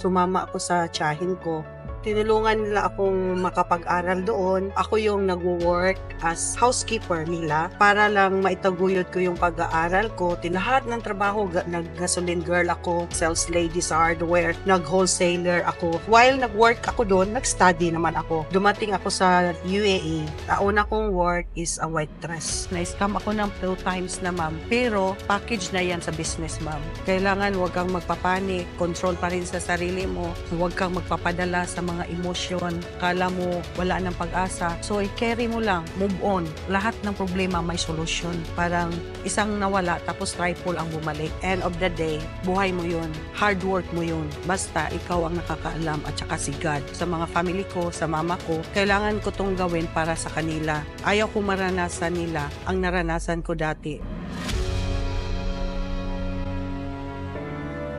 sumama ako sa tiyahin ko. Tinulungan nila akong makapag-aral doon. Ako yung nagwo-work as housekeeper nila para lang maitaguyod ko yung pag-aaral ko. Lahat ng trabaho, nag-gasoline girl ako, sales lady sa hardware, nag-wholesaler ako. While nag-work ako doon, nag-study naman ako. Dumating ako sa UAE. Ang una kong work is a white dress. Na-scam ako ng 2 times na ma'am. Pero package na yan sa business ma'am. Kailangan huwag kang magpapanik, control pa rin sa sarili mo. Huwag kang magpapadala sa mga emosyon, kala mo wala ng pag-asa. So, i-carry mo lang, move on. Lahat ng problema may solusyon. Parang isang nawala, tapos triple ang bumalik. End of the day, buhay mo yun. Hard work mo yun. Basta, ikaw ang nakakaalam at saka si God. Sa mga family ko, sa mama ko, kailangan ko tong gawin para sa kanila. Ayaw ko maranasan nila ang naranasan ko dati.